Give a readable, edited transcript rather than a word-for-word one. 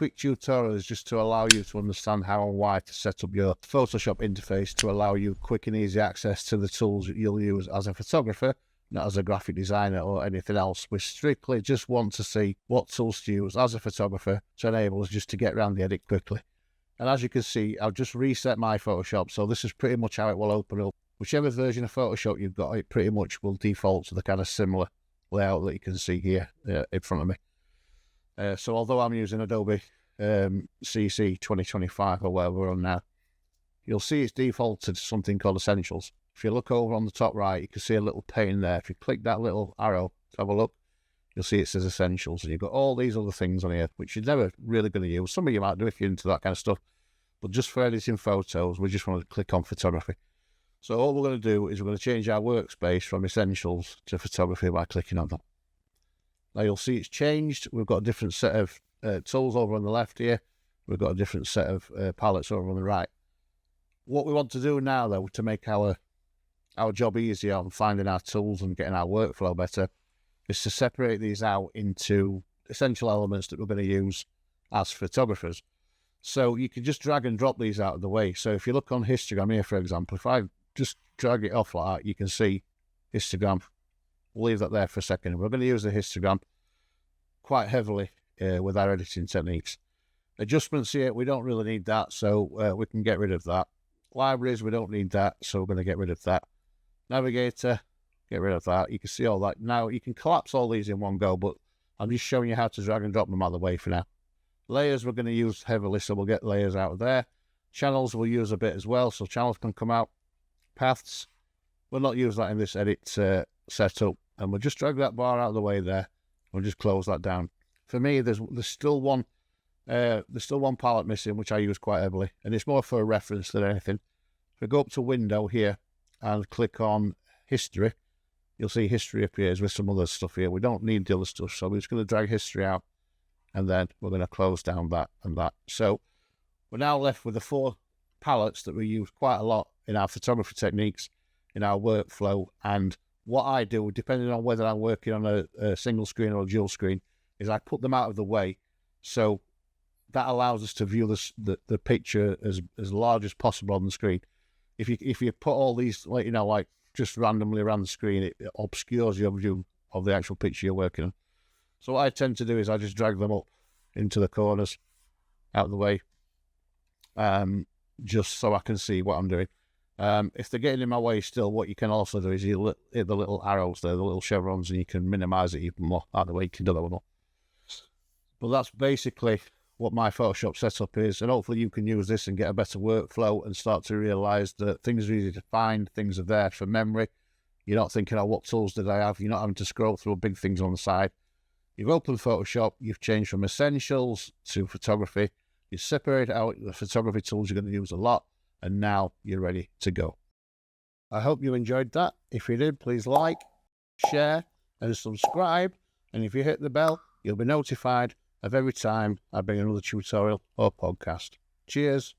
quick tutorial is just to allow you to understand how and why to set up your Photoshop interface to allow you quick and easy access to the tools that you'll use as a photographer, not as a graphic designer or anything else. We strictly just want to see what tools to use as a photographer to enable us just to get around the edit quickly. And as you can see, I've just reset my Photoshop, so this is pretty much how it will open up. Whichever version of Photoshop you've got, it pretty much will default to the kind of similar layout that you can see here in front of me. So although I'm using Adobe CC 2025 or whatever we're on now, you'll see it's defaulted to something called Essentials. If you look over on the top right, you can see a little pane there. If you click that little arrow to have a look, you'll see it says Essentials. And you've got all these other things on here, which you're never really going to use. Some of you might do if you're into that kind of stuff. But just for editing photos, we just want to click on Photography. So all we're going to do is we're going to change our workspace from Essentials to Photography by clicking on that. Now you'll see it's changed. We've got a different set of tools over on the left here. We've got a different set of palettes over on the right. What we want to do now, though, to make our job easier on finding our tools and getting our workflow better, is to separate these out into essential elements that we're going to use as photographers. So you can just drag and drop these out of the way. So if you look on histogram here, for example, if I just drag it off like that, you can see histogram. We'll leave that there for a second. We're going to use the histogram quite heavily with our editing techniques. Adjustments here, we don't really need that, so we can get rid of that. Libraries, we don't need that, so we're going to get rid of that. Navigator, get rid of that. You can see all that. Now, you can collapse all these in one go, but I'm just showing you how to drag and drop them out of the way for now. Layers we're going to use heavily, so we'll get layers out of there. Channels we'll use a bit as well, so channels can come out. Paths, we'll not use that in this edit setup, and we'll just drag that bar out of the way there. We'll just close that down. For me, there's still one palette missing, which I use quite heavily, and it's more for a reference than anything. If we go up to Window here and click on History, you'll see History appears with some other stuff here. We don't need the other stuff, so we're just going to drag History out, and then we're going to close down that and that. So we're now left with the 4 palettes that we use quite a lot in our photography techniques, in our workflow. And what I do, depending on whether I'm working on a single screen or a dual screen, is I put them out of the way. So that allows us to view the picture as large as possible on the screen. If you put all these, like just randomly around the screen, it obscures your view of the actual picture you're working on. So what I tend to do is I just drag them up into the corners, out of the way, just so I can see what I'm doing. If they're getting in my way still, what you can also do is you hit the little arrows there, the little chevrons, and you can minimize it even more. Out of the way, you can do that one more. But that's basically what my Photoshop setup is, and hopefully you can use this and get a better workflow and start to realize that things are easy to find, things are there for memory. You're not thinking, oh, what tools did I have? You're not having to scroll through big things on the side. You've opened Photoshop, you've changed from Essentials to Photography, you separate out the photography tools you're going to use a lot, and now you're ready to go. I hope you enjoyed that. If you did, please like, share, and subscribe. And if you hit the bell, you'll be notified of every time I bring another tutorial or podcast. Cheers.